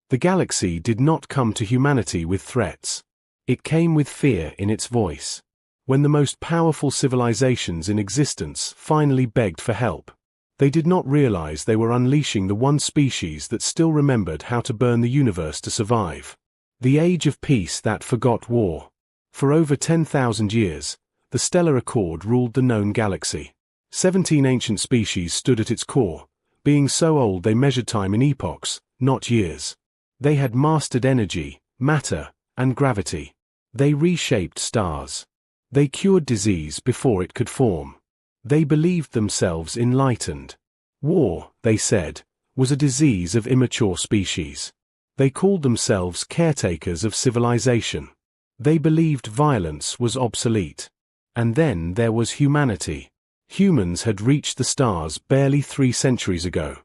The galaxy did not come to humanity with threats. It came with fear in its voice. When the most powerful civilizations in existence finally begged for help, they did not realize they were unleashing the one species that still remembered how to burn the universe to survive. The age of peace that forgot war. For over 10,000 years, the stellar accord ruled the known galaxy. 17 ancient species stood at its core, being so old they measured time in epochs, not years. They had mastered energy, matter, and gravity. They reshaped stars. They cured disease before it could form. They believed themselves enlightened. War, they said, was a disease of immature species. They called themselves caretakers of civilization. They believed violence was obsolete. And then there was humanity. Humans had reached the stars barely 3 centuries ago.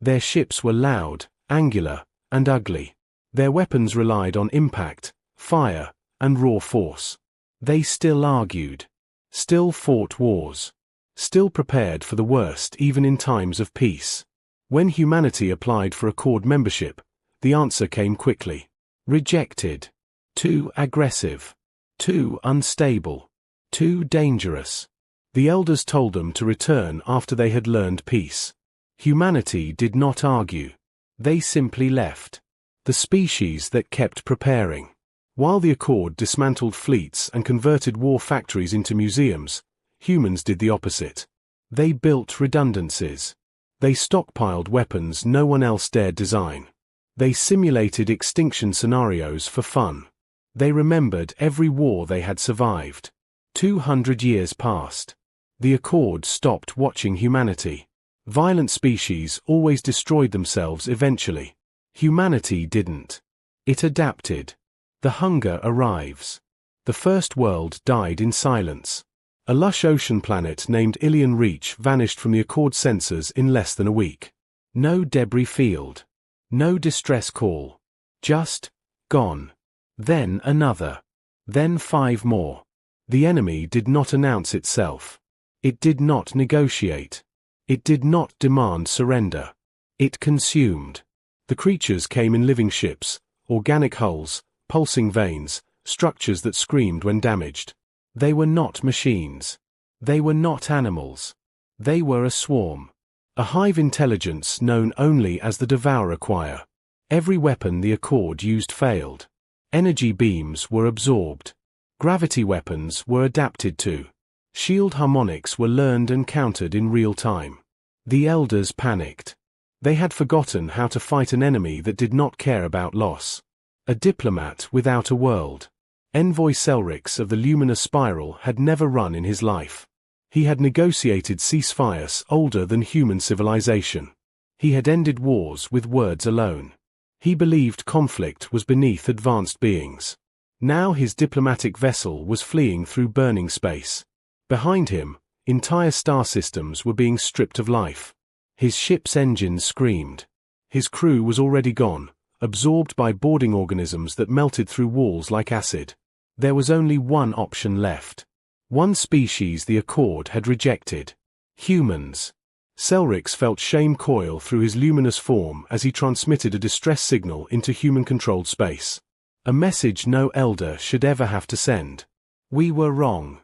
Their ships were loud, angular, and ugly. Their weapons relied on impact, fire, and raw force. They still argued. Still fought wars. Still prepared for the worst even in times of peace. When humanity applied for Accord membership, the answer came quickly. Rejected. Too aggressive. Too unstable. Too dangerous. The elders told them to return after they had learned peace. Humanity did not argue. They simply left. The species that kept preparing. While the Accord dismantled fleets and converted war factories into museums, humans did the opposite. They built redundancies. They stockpiled weapons no one else dared design. They simulated extinction scenarios for fun. They remembered every war they had survived. 200 years passed. The Accord stopped watching humanity. Violent species always destroyed themselves eventually. Humanity didn't. It adapted. The hunger arrives. The first world died in silence. A lush ocean planet named Ilion Reach vanished from the Accord sensors in less than a week. No debris field. No distress call. Just gone. Then another. Then 5 more. The enemy did not announce itself. It did not negotiate. It did not demand surrender. It consumed. The creatures came in living ships, organic hulls, pulsing veins, structures that screamed when damaged. They were not machines. They were not animals. They were a swarm. A hive intelligence known only as the Devourer Choir. Every weapon the Accord used failed. Energy beams were absorbed. Gravity weapons were adapted to. Shield harmonics were learned and countered in real time. The elders panicked. They had forgotten how to fight an enemy that did not care about loss. A diplomat without a world. Envoy Selrix of the Luminous Spiral had never run in his life. He had negotiated ceasefires older than human civilization. He had ended wars with words alone. He believed conflict was beneath advanced beings. Now his diplomatic vessel was fleeing through burning space. Behind him, entire star systems were being stripped of life. His ship's engines screamed. His crew was already gone, absorbed by boarding organisms that melted through walls like acid. There was only one option left. One species the Accord had rejected. Humans. Selrix felt shame coil through his luminous form as he transmitted a distress signal into human-controlled space. A message no elder should ever have to send. We were wrong.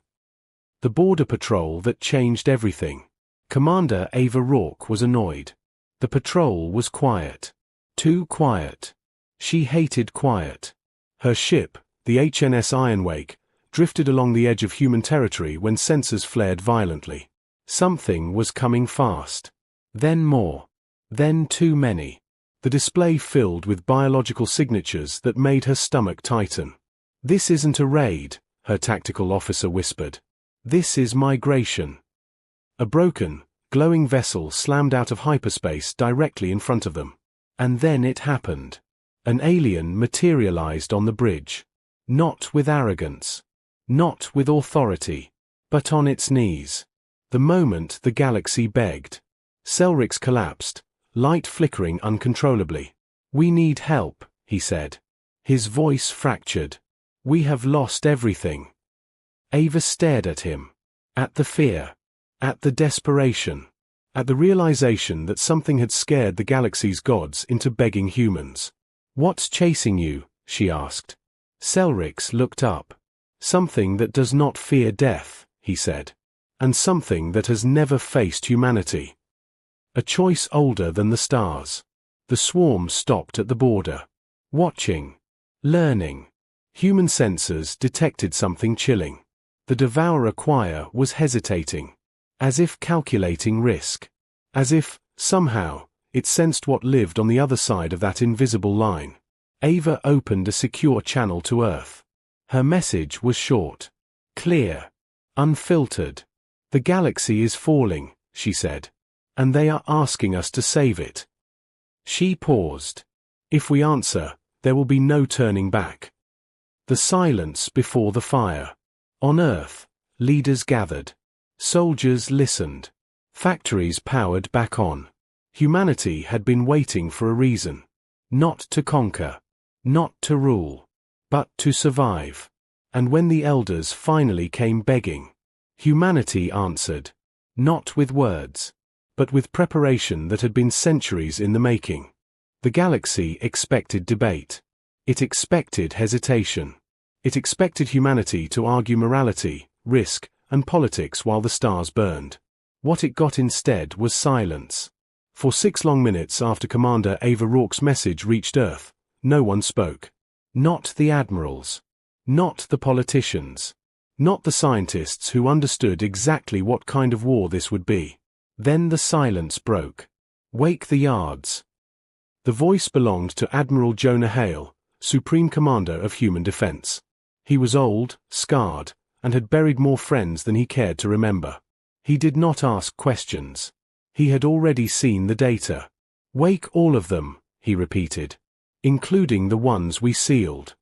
The border patrol that changed everything. Commander Ava Rourke was annoyed. The patrol was quiet. Too quiet. She hated quiet. Her ship, the HNS Ironwake, drifted along the edge of human territory when sensors flared violently. Something was coming fast. Then more. Then too many. The display filled with biological signatures that made her stomach tighten. "This isn't a raid," her tactical officer whispered. "This is migration." A broken, glowing vessel slammed out of hyperspace directly in front of them. And then it happened. An alien materialized on the bridge. Not with arrogance. Not with authority. But on its knees. The moment the galaxy begged. Selrix collapsed, light flickering uncontrollably. "We need help," he said. His voice fractured. "We have lost everything." Ava stared at him. At the fear. At the desperation. At the realization that something had scared the galaxy's gods into begging humans. "What's chasing you?" she asked. Selrix looked up. "Something that does not fear death," he said. "And something that has never faced humanity. A choice older than the stars." The swarm stopped at the border. Watching. Learning. Human sensors detected something chilling. The Devourer choir was hesitating. As if calculating risk. As if, somehow, it sensed what lived on the other side of that invisible line. Ava opened a secure channel to Earth. Her message was short. Clear. Unfiltered. "The galaxy is falling," she said. "And they are asking us to save it." She paused. "If we answer, there will be no turning back." The silence before the fire. On Earth, leaders gathered. Soldiers listened. Factories powered back on. Humanity had been waiting for a reason. Not to conquer. Not to rule. But to survive. And when the elders finally came begging, humanity answered. Not with words, but with preparation that had been centuries in the making. The galaxy expected debate. It expected hesitation. It expected humanity to argue morality, risk, and politics while the stars burned. What it got instead was silence. For 6 long minutes after Commander Ava Rourke's message reached Earth, no one spoke. Not the admirals. Not the politicians. Not the scientists who understood exactly what kind of war this would be. Then the silence broke. "Wake the yards." The voice belonged to Admiral Jonah Hale, Supreme Commander of Human Defense. He was old, scarred, and had buried more friends than he cared to remember. He did not ask questions. He had already seen the data. "Wake all of them," he repeated, "including the ones we sealed."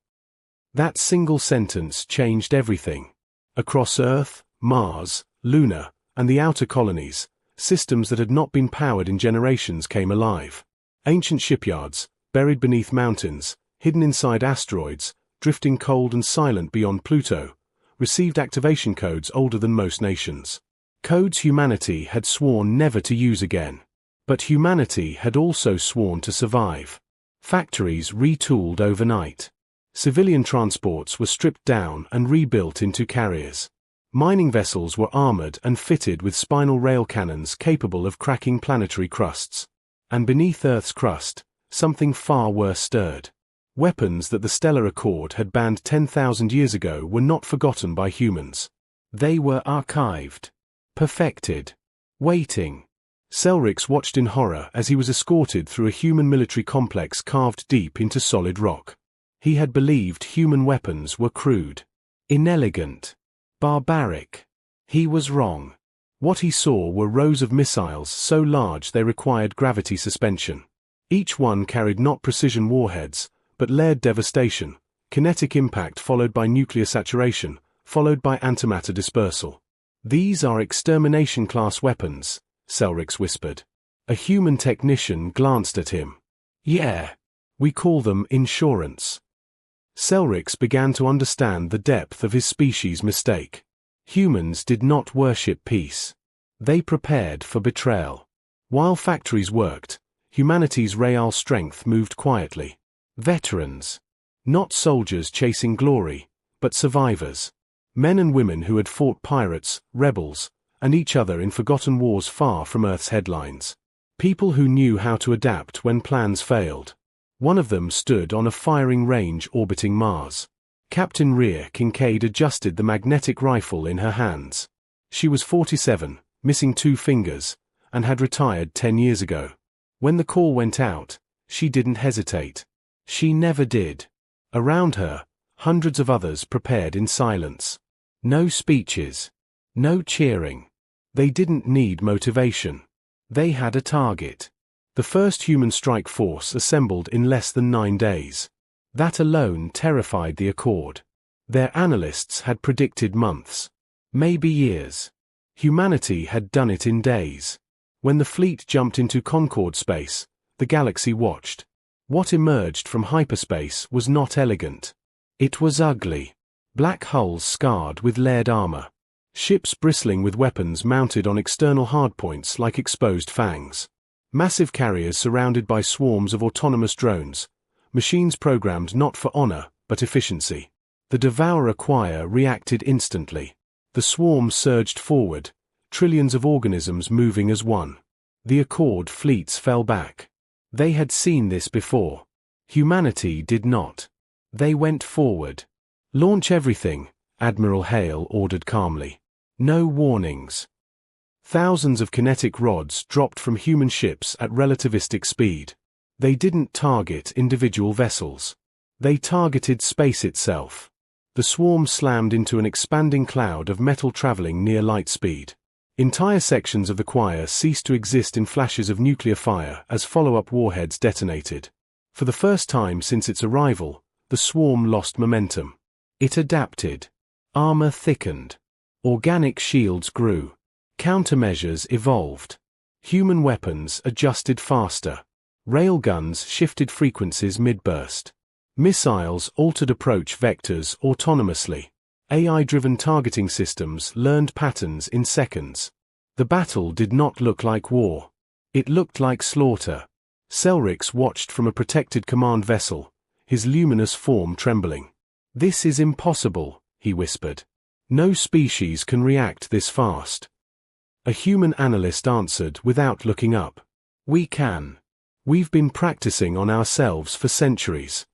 That single sentence changed everything. Across Earth, Mars, Luna, and the outer colonies, systems that had not been powered in generations came alive. Ancient shipyards, buried beneath mountains, hidden inside asteroids, drifting cold and silent beyond Pluto, received activation codes older than most nations. Codes humanity had sworn never to use again. But humanity had also sworn to survive. Factories retooled overnight. Civilian transports were stripped down and rebuilt into carriers. Mining vessels were armored and fitted with spinal rail cannons capable of cracking planetary crusts. And beneath Earth's crust, something far worse stirred. Weapons that the Stellar Accord had banned 10,000 years ago were not forgotten by humans. They were archived. Perfected. Waiting. Selrix watched in horror as he was escorted through a human military complex carved deep into solid rock. He had believed human weapons were crude, inelegant, barbaric. He was wrong. What he saw were rows of missiles so large they required gravity suspension. Each one carried not precision warheads, but layered devastation, kinetic impact followed by nuclear saturation, followed by antimatter dispersal. "These are extermination-class weapons," Selrix whispered. A human technician glanced at him. "Yeah. We call them insurance." Selrix began to understand the depth of his species' mistake. Humans did not worship peace. They prepared for betrayal. While factories worked, humanity's real strength moved quietly. Veterans. Not soldiers chasing glory, but survivors. Men and women who had fought pirates, rebels, and each other in forgotten wars far from Earth's headlines. People who knew how to adapt when plans failed. One of them stood on a firing range orbiting Mars. Captain Rhea Kincaid adjusted the magnetic rifle in her hands. She was 47, missing 2 fingers, and had retired 10 years ago. When the call went out, she didn't hesitate. She never did. Around her, hundreds of others prepared in silence. No speeches. No cheering. They didn't need motivation. They had a target. The first human strike force assembled in less than 9 days. That alone terrified the Accord. Their analysts had predicted months. Maybe years. Humanity had done it in days. When the fleet jumped into Concorde space, the galaxy watched. What emerged from hyperspace was not elegant. It was ugly. Black hulls scarred with layered armor. Ships bristling with weapons mounted on external hardpoints like exposed fangs. Massive carriers surrounded by swarms of autonomous drones, machines programmed not for honor, but efficiency. The devourer choir reacted instantly. The swarm surged forward, trillions of organisms moving as one. The Accord fleets fell back. They had seen this before. Humanity did not. They went forward. "Launch everything," Admiral Hale ordered calmly. "No warnings." Thousands of kinetic rods dropped from human ships at relativistic speed. They didn't target individual vessels. They targeted space itself. The swarm slammed into an expanding cloud of metal traveling near light speed. Entire sections of the choir ceased to exist in flashes of nuclear fire as follow-up warheads detonated. For the first time since its arrival, the swarm lost momentum. It adapted. Armor thickened. Organic shields grew. Countermeasures evolved. Human weapons adjusted faster. Railguns shifted frequencies mid-burst. Missiles altered approach vectors autonomously. AI-driven targeting systems learned patterns in seconds. The battle did not look like war. It looked like slaughter. Selrix watched from a protected command vessel, his luminous form trembling. "This is impossible," he whispered. "No species can react this fast." A human analyst answered without looking up. "We can. We've been practicing on ourselves for centuries."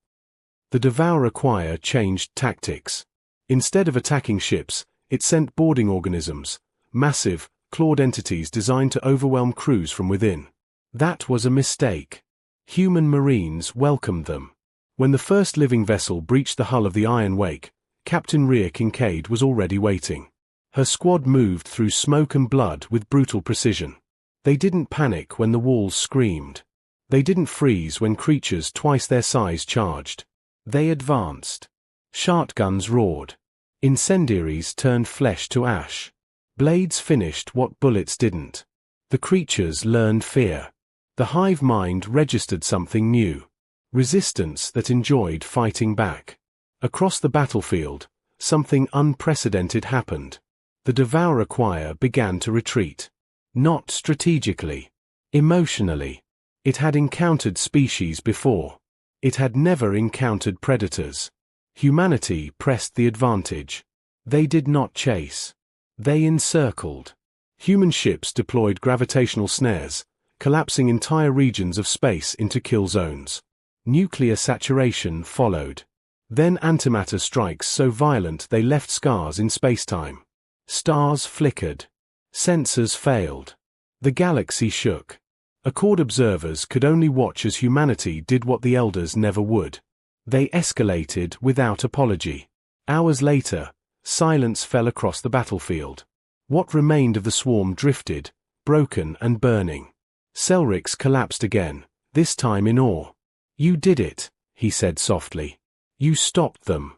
The devourer choir changed tactics. Instead of attacking ships, it sent boarding organisms, massive, clawed entities designed to overwhelm crews from within. That was a mistake. Human marines welcomed them. When the first living vessel breached the hull of the Iron Wake, Captain Rhea Kincaid was already waiting. Her squad moved through smoke and blood with brutal precision. They didn't panic when the walls screamed. They didn't freeze when creatures twice their size charged. They advanced. Shotguns roared. Incendiaries turned flesh to ash. Blades finished what bullets didn't. The creatures learned fear. The hive mind registered something new. Resistance that enjoyed fighting back. Across the battlefield, something unprecedented happened. The devourer choir began to retreat. Not strategically. Emotionally. It had encountered species before. It had never encountered predators. Humanity pressed the advantage. They did not chase. They encircled. Human ships deployed gravitational snares, collapsing entire regions of space into kill zones. Nuclear saturation followed. Then antimatter strikes so violent they left scars in spacetime. Stars flickered. Sensors failed. The galaxy shook. Accord observers could only watch as humanity did what the Elders never would. They escalated without apology. Hours later, silence fell across the battlefield. What remained of the swarm drifted, broken and burning. Selrix collapsed again, this time in awe. "You did it," he said softly. "You stopped them."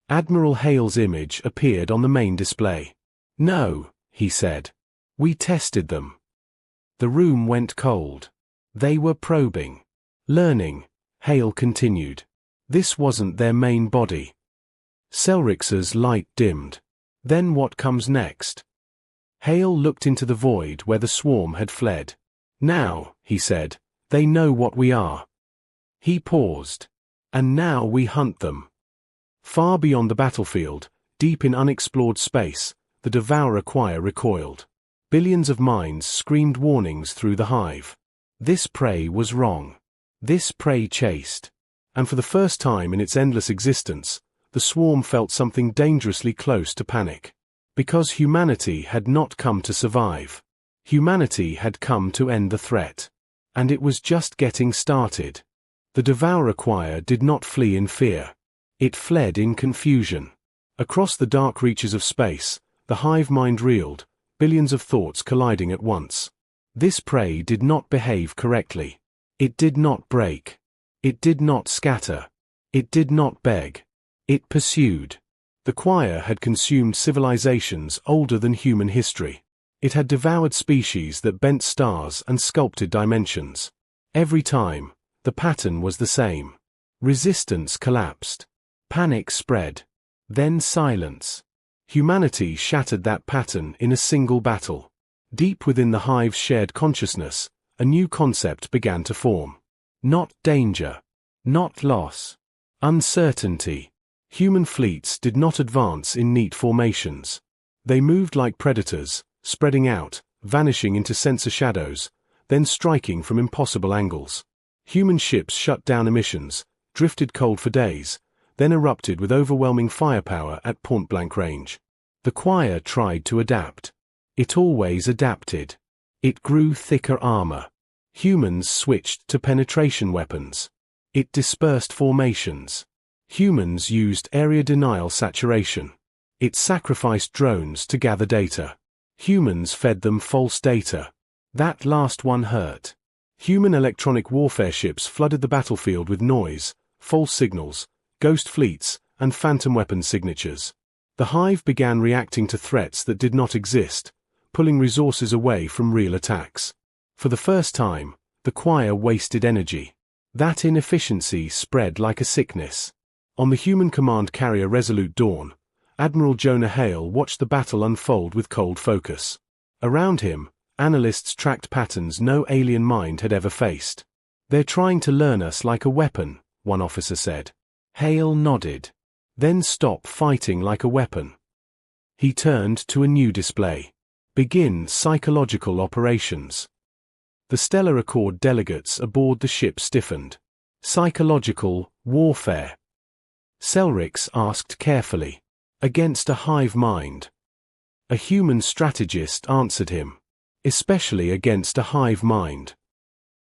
Admiral Hale's image appeared on the main display. "No," he said. "We tested them." The room went cold. They were probing. Learning, Hale continued. This wasn't their main body. Selrix's light dimmed. Then what comes next? Hale looked into the void where the swarm had fled. "Now," he said, "they know what we are." He paused. "And now we hunt them." Far beyond the battlefield, deep in unexplored space, the devourer choir recoiled. Billions of minds screamed warnings through the hive. This prey was wrong. This prey chased. And for the first time in its endless existence, the swarm felt something dangerously close to panic. Because humanity had not come to survive. Humanity had come to end the threat. And it was just getting started. The devourer choir did not flee in fear. It fled in confusion. Across the dark reaches of space, the hive mind reeled, billions of thoughts colliding at once. This prey did not behave correctly. It did not break. It did not scatter. It did not beg. It pursued. The choir had consumed civilizations older than human history. It had devoured species that bent stars and sculpted dimensions. Every time, the pattern was the same. Resistance collapsed. Panic spread. Then silence. Humanity shattered that pattern in a single battle. Deep within the hive's shared consciousness, a new concept began to form. Not danger. not loss. Uncertainty. Human fleets did not advance in neat formations. They moved like predators, spreading out, vanishing into sensor shadows, then striking from impossible angles. Human ships shut down emissions, drifted cold for days, then erupted with overwhelming firepower at point-blank range. The choir tried to adapt. It always adapted. It grew thicker armor. Humans switched to penetration weapons. It dispersed formations. Humans used area denial saturation. It sacrificed drones to gather data. Humans fed them false data. That last one hurt. Human electronic warfare ships flooded the battlefield with noise, false signals, ghost fleets, and phantom weapon signatures. The Hive began reacting to threats that did not exist, pulling resources away from real attacks. For the first time, the choir wasted energy. That inefficiency spread like a sickness. On the human command carrier Resolute Dawn, Admiral Jonah Hale watched the battle unfold with cold focus. Around him, analysts tracked patterns no alien mind had ever faced. "They're trying to learn us like a weapon," one officer said. Hale nodded. "Then stop fighting like a weapon." He turned to a new display. "Begin psychological operations." The Stellar Accord delegates aboard the ship stiffened. "Psychological warfare?" Selrix asked carefully. "Against a hive mind." A human strategist answered him. "Especially against a hive mind."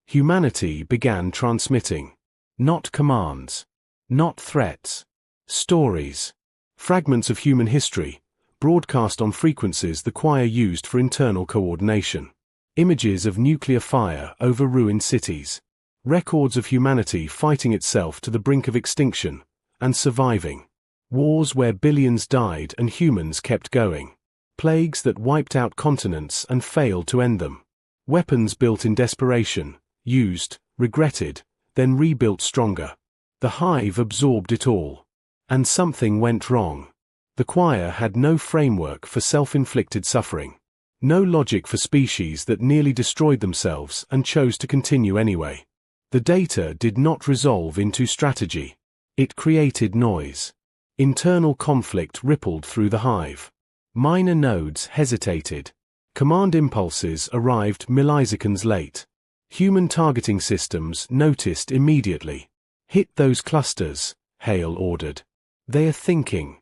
Humanity began transmitting. Not commands. Not threats. Stories. Fragments of human history, broadcast on frequencies the choir used for internal coordination. Images of nuclear fire over ruined cities. Records of humanity fighting itself to the brink of extinction, and surviving. Wars where billions died and humans kept going. Plagues that wiped out continents and failed to end them. Weapons built in desperation, used, regretted, then rebuilt stronger. The Hive absorbed it all. And something went wrong. The choir had no framework for self-inflicted suffering. No logic for species that nearly destroyed themselves and chose to continue anyway. The data did not resolve into strategy. It created noise. Internal conflict rippled through the Hive. Minor nodes hesitated. Command impulses arrived milliseconds late. Human targeting systems noticed immediately. "Hit those clusters," Hale ordered. "They are thinking."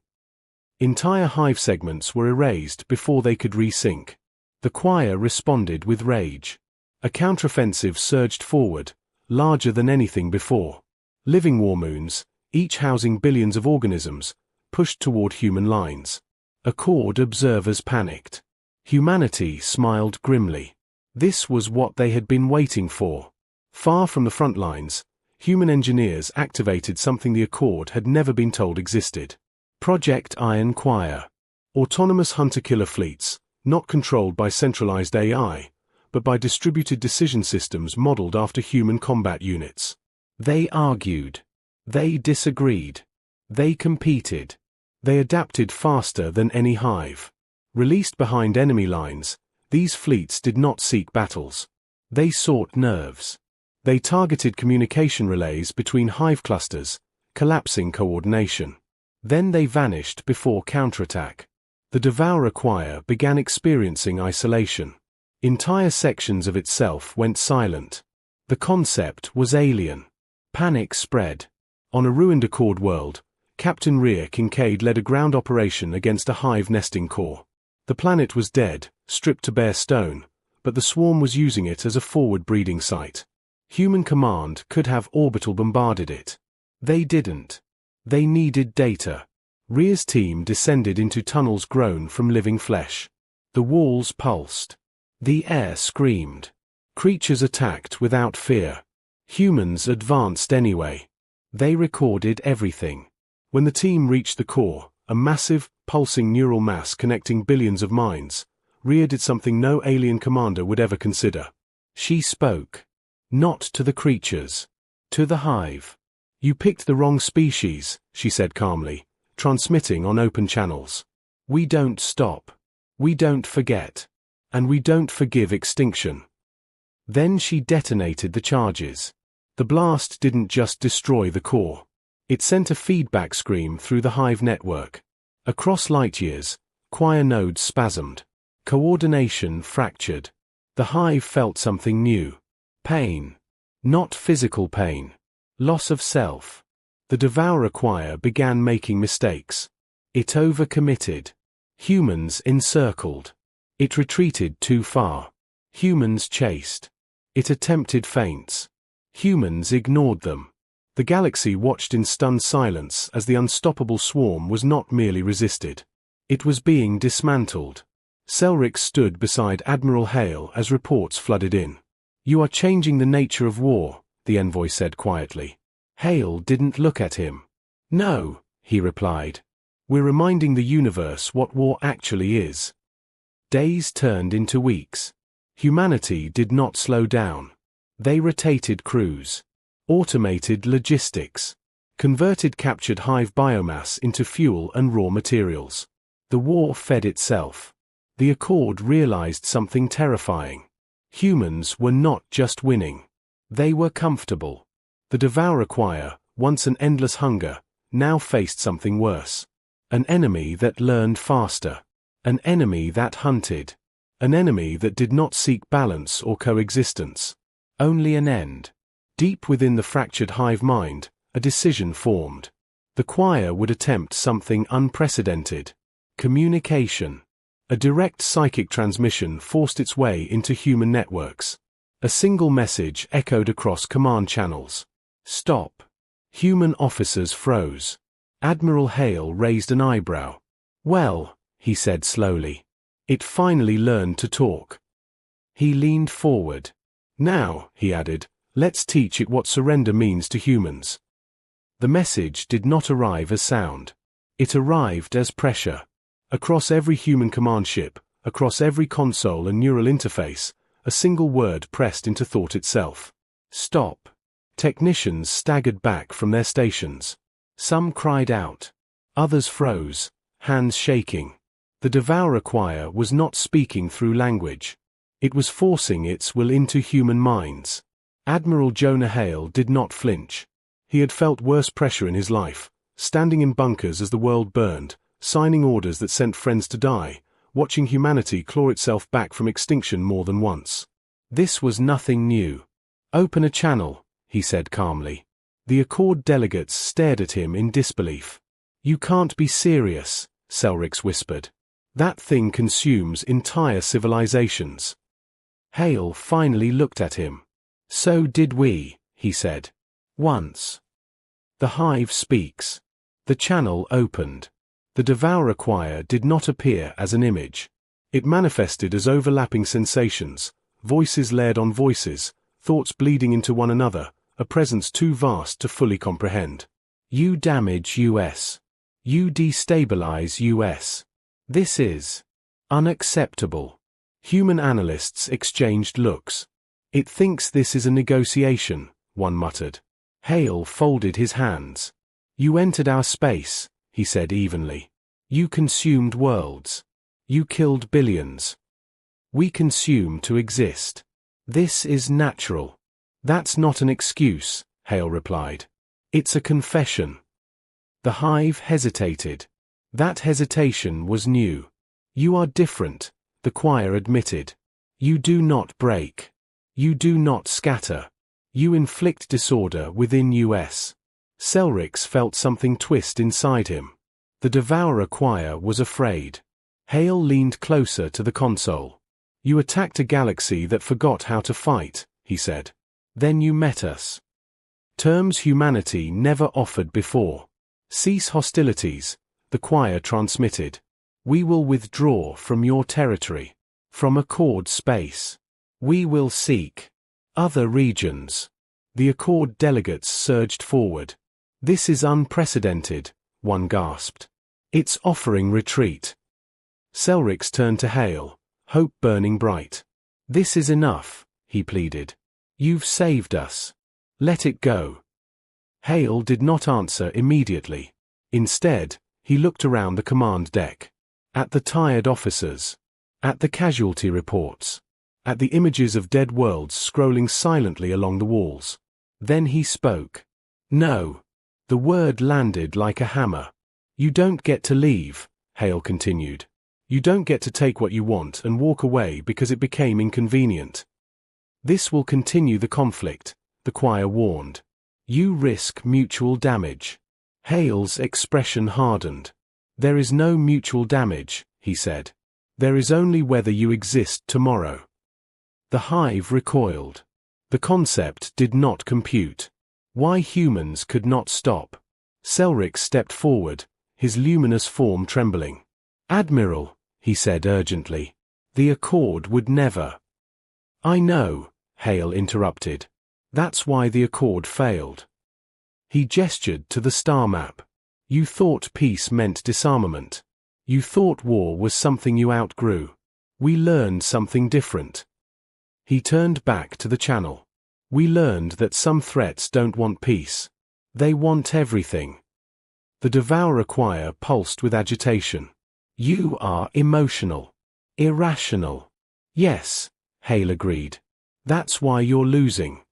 Entire Hive segments were erased before they could resync. The choir responded with rage. A counteroffensive surged forward, larger than anything before. Living war moons, each housing billions of organisms, pushed toward human lines. Accord observers panicked. Humanity smiled grimly. This was what they had been waiting for. Far from the front lines, human engineers activated something the Accord had never been told existed. Project Iron Choir. Autonomous hunter-killer fleets, not controlled by centralized AI, but by distributed decision systems modeled after human combat units. They argued. They disagreed. They competed. They adapted faster than any Hive. Released behind enemy lines, these fleets did not seek battles. They sought nerves. They targeted communication relays between Hive clusters, collapsing coordination. Then they vanished before counterattack. The Devourer choir began experiencing isolation. Entire sections of itself went silent. The concept was alien. Panic spread. On a ruined Accord world, Captain Rhea Kincaid led a ground operation against a Hive nesting core. The planet was dead, stripped to bare stone, but the swarm was using it as a forward breeding site. Human command could have orbital bombarded it. They didn't. They needed data. Rhea's team descended into tunnels grown from living flesh. The walls pulsed. The air screamed. Creatures attacked without fear. Humans advanced anyway. They recorded everything. When the team reached the core, a massive, pulsing neural mass connecting billions of minds, Rhea did something no alien commander would ever consider. She spoke. Not to the creatures. To the Hive. "You picked the wrong species," she said calmly, transmitting on open channels. "We don't stop. We don't forget. And we don't forgive extinction." Then she detonated the charges. The blast didn't just destroy the core. It sent a feedback scream through the hive network. Across light years, choir nodes spasmed. Coordination fractured. The hive felt something new. Pain. Not physical pain. Loss of self. The devourer choir began making mistakes. It overcommitted. Humans encircled. It retreated too far. Humans chased. It attempted feints. Humans ignored them. The galaxy watched in stunned silence as the unstoppable swarm was not merely resisted. It was being dismantled. Selric stood beside Admiral Hale as reports flooded in. "You are changing the nature of war," the envoy said quietly. Hale didn't look at him. "No," he replied. "We're reminding the universe what war actually is." Days turned into weeks. Humanity did not slow down. They rotated crews, automated logistics, converted captured hive biomass into fuel and raw materials. The war fed itself. The Accord realized something terrifying. Humans were not just winning. They were comfortable. The devourer choir, once an endless hunger, now faced something worse. An enemy that learned faster. An enemy that hunted. An enemy that did not seek balance or coexistence. Only an end. Deep within the fractured hive mind, a decision formed. The choir would attempt something unprecedented. Communication. A direct psychic transmission forced its way into human networks. A single message echoed across command channels. "Stop." Human officers froze. Admiral Hale raised an eyebrow. "Well," he said slowly. "It finally learned to talk." He leaned forward. "Now," he added, "let's teach it what surrender means to humans." The message did not arrive as sound. It arrived as pressure. Across every human command ship, across every console and neural interface, a single word pressed into thought itself. "Stop." Technicians staggered back from their stations. Some cried out. Others froze, hands shaking. The devourer choir was not speaking through language. It was forcing its will into human minds. Admiral Jonah Hale did not flinch. He had felt worse pressure in his life, standing in bunkers as the world burned, signing orders that sent friends to die, watching humanity claw itself back from extinction more than once. This was nothing new. "Open a channel," he said calmly. The Accord delegates stared at him in disbelief. "You can't be serious," Selrix whispered. "That thing consumes entire civilizations." Hale finally looked at him. "So did we," he said. "Once." The hive speaks. The channel opened. The devourer choir did not appear as an image. It manifested as overlapping sensations, voices layered on voices, thoughts bleeding into one another, a presence too vast to fully comprehend. "You damage US. You destabilize US. This is unacceptable." Human analysts exchanged looks. "It thinks this is a negotiation," one muttered. Hale folded his hands. "You entered our space," he said evenly. "You consumed worlds. You killed billions. We consume to exist. This is natural." "That's not an excuse," Hale replied. "It's a confession." The hive hesitated. That hesitation was new. "You are different," the choir admitted. "You do not break. You do not scatter. You inflict disorder within US." Selrix felt something twist inside him. The devourer choir was afraid. Hale leaned closer to the console. "You attacked a galaxy that forgot how to fight," he said. "Then you met us. Terms humanity never offered before. Cease hostilities," the choir transmitted. "We will withdraw from your territory. From Accord space. We will seek other regions." The Accord delegates surged forward. "This is unprecedented," one gasped. "It's offering retreat." Selrix turned to Hale, hope burning bright. "This is enough," he pleaded. "You've saved us. Let it go." Hale did not answer immediately. Instead, he looked around the command deck. At the tired officers. At the casualty reports. At the images of dead worlds scrolling silently along the walls. Then he spoke. No. The word landed like a hammer. You don't get to leave, Hale continued. You don't get to take what you want and walk away because it became inconvenient. This will continue the conflict, the choir warned. You risk mutual damage. Hale's expression hardened. There is no mutual damage, he said. There is only whether you exist tomorrow. The hive recoiled. The concept did not compute. Why humans could not stop. Selric stepped forward, his luminous form trembling. Admiral, he said urgently. The Accord would never. I know, Hale interrupted. That's why the Accord failed. He gestured to the star map. You thought peace meant disarmament. You thought war was something you outgrew. We learned something different. He turned back to the channel. We learned that some threats don't want peace. They want everything. The Devourer choir pulsed with agitation. You are emotional. Irrational. Yes, Hale agreed. That's why you're losing.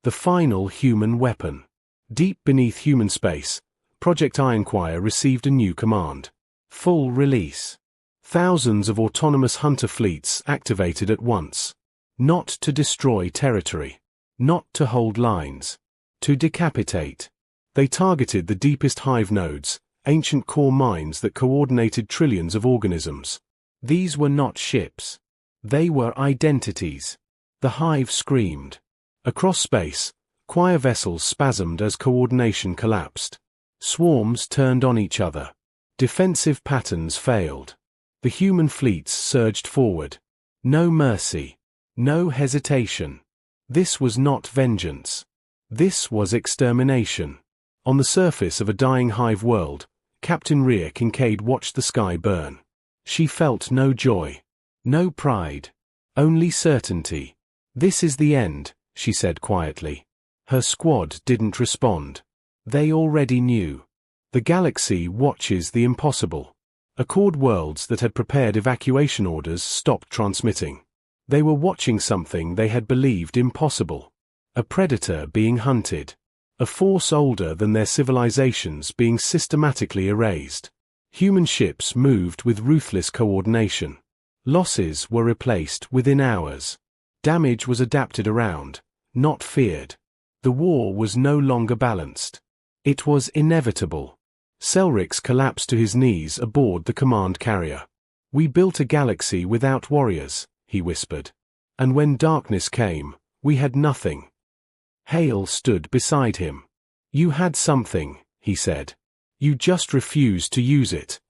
The final human weapon. Deep beneath human space, Project Ironchoir received a new command. Full release. Thousands of autonomous hunter fleets activated at once. Not to destroy territory. Not to hold lines. To decapitate. They targeted the deepest hive nodes, ancient core minds that coordinated trillions of organisms. These were not ships. They were identities. The hive screamed. Across space, choir vessels spasmed as coordination collapsed. Swarms turned on each other. Defensive patterns failed. The human fleets surged forward. No mercy. No hesitation. This was not vengeance. This was extermination. On the surface of a dying hive world, Captain Rhea Kincaid watched the sky burn. She felt no joy. No pride. Only certainty. This is the end, she said quietly. Her squad didn't respond. They already knew. The galaxy watches the impossible. Accord worlds that had prepared evacuation orders stopped transmitting. They were watching something they had believed impossible. A predator being hunted. A force older than their civilizations being systematically erased. Human ships moved with ruthless coordination. Losses were replaced within hours. Damage was adapted around, not feared. The war was no longer balanced. It was inevitable. Selrix collapsed to his knees aboard the command carrier. We built a galaxy without warriors, he whispered. And when darkness came, we had nothing. Hale stood beside him. You had something, he said. You just refused to use it.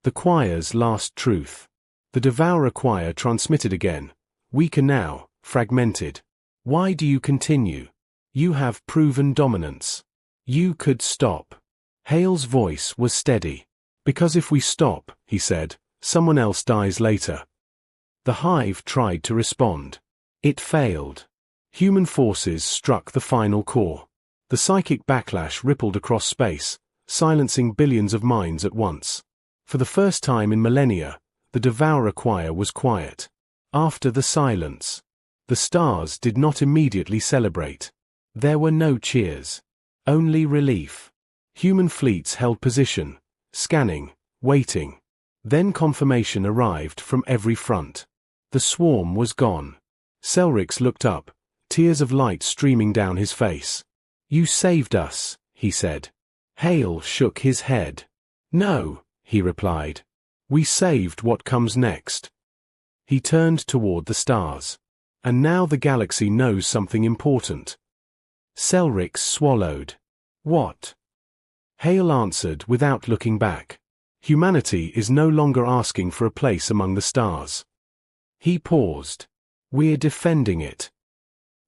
The choir's last truth. The Devourer choir transmitted again. Weaker now, fragmented. Why do you continue? You have proven dominance. You could stop. Hale's voice was steady. Because if we stop, he said, someone else dies later. The hive tried to respond. It failed. Human forces struck the final core. The psychic backlash rippled across space, silencing billions of minds at once. For the first time in millennia, the Devourer choir was quiet. After the silence, the stars did not immediately celebrate. There were no cheers. Only relief. Human fleets held position, scanning, waiting. Then confirmation arrived from every front. The swarm was gone. Selrix looked up, tears of light streaming down his face. You saved us, he said. Hale shook his head. No, he replied. We saved what comes next. He turned toward the stars. And now the galaxy knows something important. Selrix swallowed. What? Hale answered without looking back. Humanity is no longer asking for a place among the stars. He paused. We're defending it.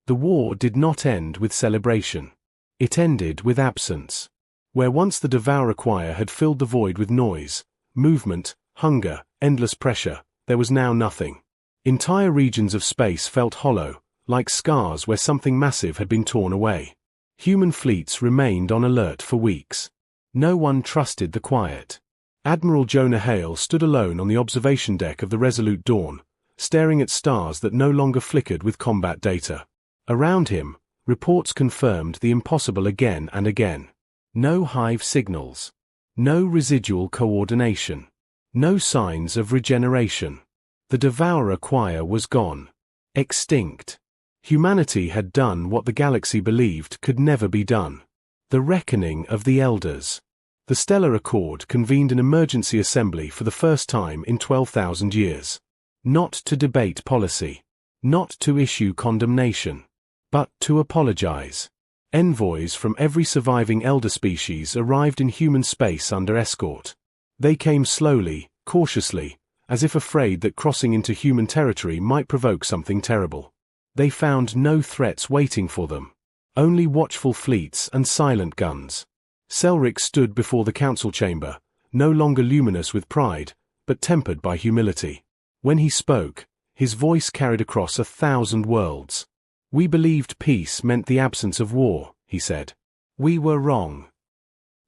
The war did not end with celebration. It ended with absence. Where once the Devourer choir had filled the void with noise, movement, hunger, endless pressure, there was now nothing. Entire regions of space felt hollow, like scars where something massive had been torn away. Human fleets remained on alert for weeks. No one trusted the quiet. Admiral Jonah Hale stood alone on the observation deck of the Resolute Dawn, staring at stars that no longer flickered with combat data. Around him, Reports confirmed the impossible again and again. No hive signals. No residual coordination. No signs of regeneration. The devourer choir was gone. Extinct. Humanity had done what the galaxy believed could never be done. The reckoning of the elders. The Stellar Accord convened an emergency assembly for the first time in 12,000 years. Not to debate policy. Not to issue condemnation. But to apologize. Envoys from every surviving elder species arrived in human space under escort. They came slowly, cautiously, as if afraid that crossing into human territory might provoke something terrible. They found no threats waiting for them. Only watchful fleets and silent guns. Selric stood before the council chamber, no longer luminous with pride, but tempered by humility. When he spoke, his voice carried across 1,000 worlds. "We believed peace meant the absence of war," he said. "We were wrong."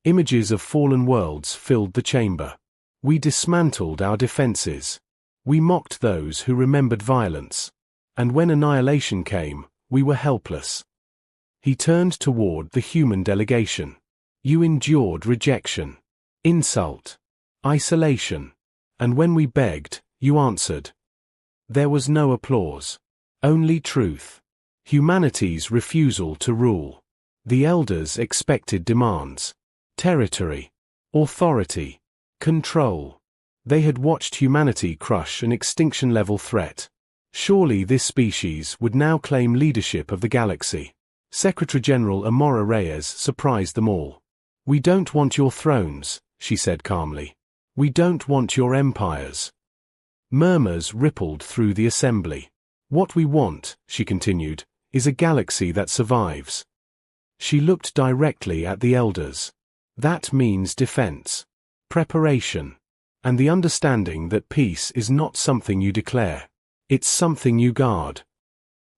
Images of fallen worlds filled the chamber. "We dismantled our defenses. We mocked those who remembered violence. And when annihilation came, we were helpless." He turned toward the human delegation. "You endured rejection, insult, isolation. And when we begged, you answered." There was no applause. Only truth. Humanity's refusal to rule. The elders expected demands. Territory. Authority. Control. They had watched humanity crush an extinction-level threat. Surely this species would now claim leadership of the galaxy. Secretary-General Amora Reyes surprised them all. "We don't want your thrones," she said calmly. "We don't want your empires." Murmurs rippled through the assembly. "What we want," she continued, "is a galaxy that survives." She looked directly at the elders. "That means defense, preparation, and the understanding that peace is not something you declare. It's something you guard."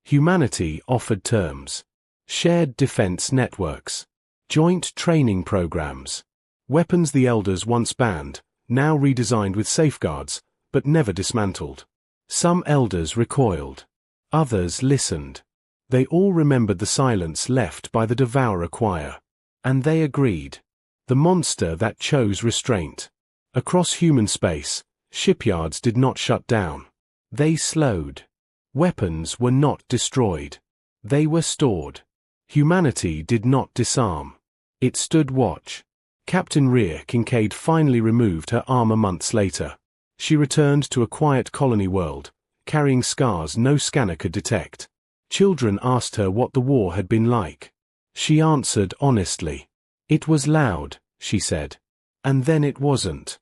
Humanity offered terms. Shared defense networks. Joint training programs. Weapons the elders once banned, now redesigned with safeguards, but never dismantled. Some elders recoiled. Others listened. They all remembered the silence left by the devourer choir. And they agreed. The monster that chose restraint. Across human space, shipyards did not shut down. They slowed. Weapons were not destroyed. They were stored. Humanity did not disarm. It stood watch. Captain Rhea Kincaid finally removed her armor months later. She returned to a quiet colony world, carrying scars no scanner could detect. Children asked her what the war had been like. She answered honestly. "It was loud," she said. "And then it wasn't."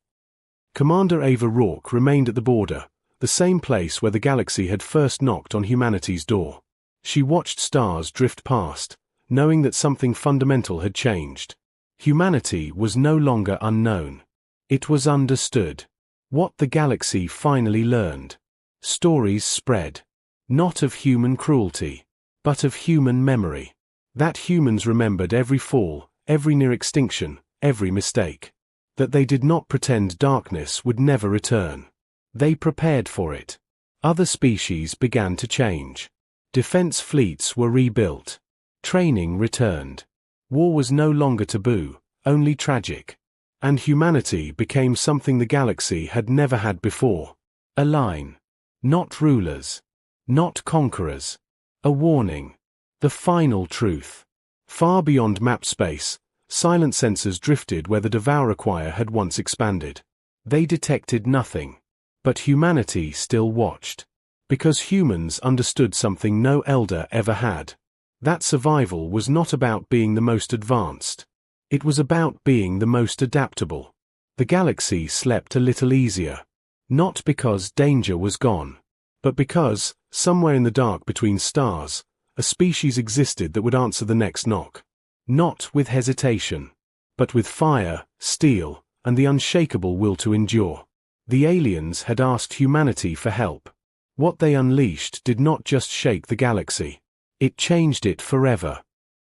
Commander Ava Rourke remained at the border, the same place where the galaxy had first knocked on humanity's door. She watched stars drift past, knowing that something fundamental had changed. Humanity was no longer unknown. It was understood. What the galaxy finally learned. Stories spread. Not of human cruelty, but of human memory. That humans remembered every fall, every near extinction, every mistake. That they did not pretend darkness would never return. They prepared for it. Other species began to change. Defense fleets were rebuilt. Training returned. War was no longer taboo, only tragic. And humanity became something the galaxy had never had before. A line. Not rulers. Not conquerors. A warning. The final truth. Far beyond map space, silent sensors drifted where the devourer choir had once expanded. They detected nothing. But humanity still watched. Because humans understood something no elder ever had. That survival was not about being the most advanced. It was about being the most adaptable. The galaxy slept a little easier. Not because danger was gone, but because, somewhere in the dark between stars, a species existed that would answer the next knock. Not with hesitation, but with fire, steel, and the unshakable will to endure. The aliens had asked humanity for help. What they unleashed did not just shake the galaxy. It changed it forever.